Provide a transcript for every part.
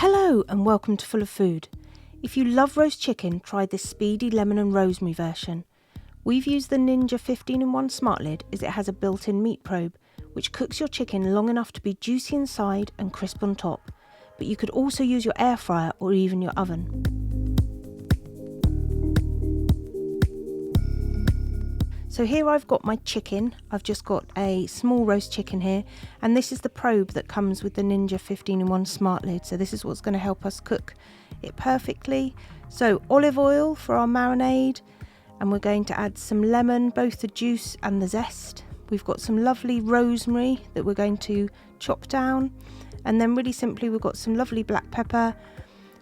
Hello and welcome to Full of Food. If you love roast chicken, try this speedy lemon and rosemary version. We've used the Ninja 15-in-1 Smartlid as it has a built-in meat probe, which cooks your chicken long enough to be juicy inside and crisp on top. But you could also use your air fryer or even your oven. So here I've got my chicken. I've just got a small roast chicken here, and this is the probe that comes with the Ninja 15-in-1 Smartlid. So this is what's going to help us cook it perfectly. So olive oil for our marinade, and we're going to add some lemon, both the juice and the zest. We've got some lovely rosemary that we're going to chop down, and then really simply we've got some lovely black pepper,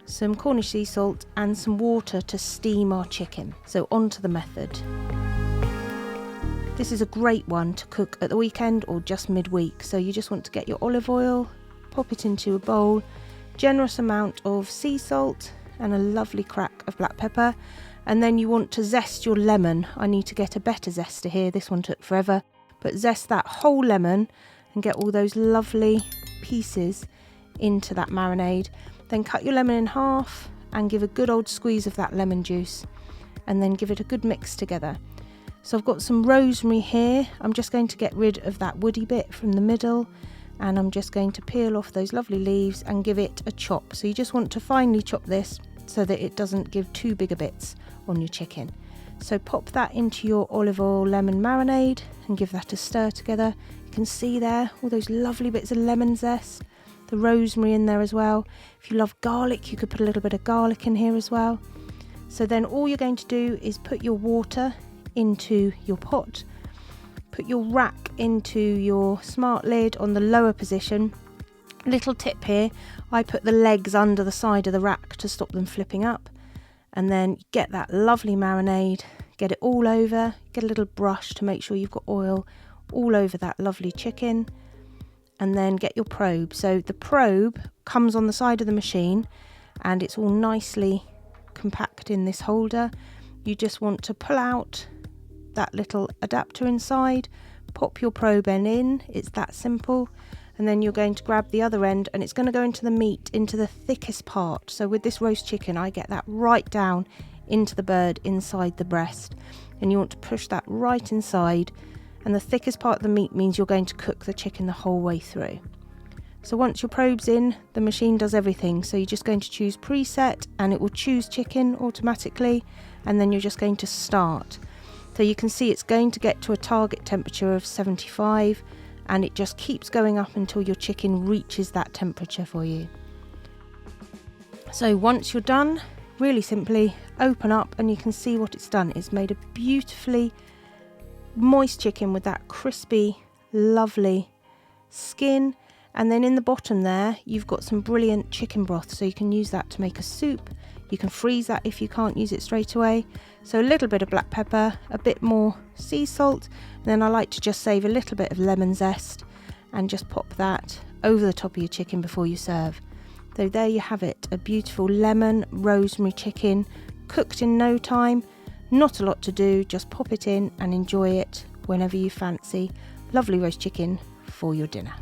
some Cornish sea salt and some water to steam our chicken. So on to the method. This is a great one to cook at the weekend or just midweek. So you just want to get your olive oil, pop it into a bowl, generous amount of sea salt and a lovely crack of black pepper. And then you want to zest your lemon. I need to get a better zester here. This one took forever. But zest that whole lemon and get all those lovely pieces into that marinade. Then cut your lemon in half and give a good old squeeze of that lemon juice. And then give it a good mix together. So I've got some rosemary here. I'm just going to get rid of that woody bit from the middle, and I'm just going to peel off those lovely leaves and give it a chop. So you just want to finely chop this so that it doesn't give too big a bits on your chicken. So pop that into your olive oil lemon marinade and give that a stir together. You can see there all those lovely bits of lemon zest, the rosemary in there as well. If you love garlic, you could put a little bit of garlic in here as well. So then all you're going to do is put your water into your pot, put your rack into your Smartlid on the lower position. Little tip here, I put the legs under the side of the rack to stop them flipping up, and then get that lovely marinade, get it all over, get a little brush to make sure you've got oil all over that lovely chicken, and then get your probe. So the probe comes on the side of the machine and it's all nicely compact in this holder. You just want to pull out that little adapter inside, pop your probe end in, it's that simple, and then you're going to grab the other end and it's going to go into the meat, into the thickest part. So with this roast chicken I get that right down into the bird inside the breast, and you want to push that right inside, and the thickest part of the meat means you're going to cook the chicken the whole way through. So once your probe's in, the machine does everything. So you're just going to choose preset and it will choose chicken automatically, and then you're just going to start. So you can see it's going to get to a target temperature of 75, and it just keeps going up until your chicken reaches that temperature for you. So once you're done, really simply open up and you can see what it's done. It's made a beautifully moist chicken with that crispy, lovely skin. And then in the bottom there, you've got some brilliant chicken broth. So you can use that to make a soup. You can freeze that if you can't use it straight away. So a little bit of black pepper, a bit more sea salt, and then I like to just save a little bit of lemon zest and just pop that over the top of your chicken before you serve. So there you have it, a beautiful lemon rosemary chicken, cooked in no time, not a lot to do, just pop it in and enjoy it whenever you fancy. Lovely roast chicken for your dinner.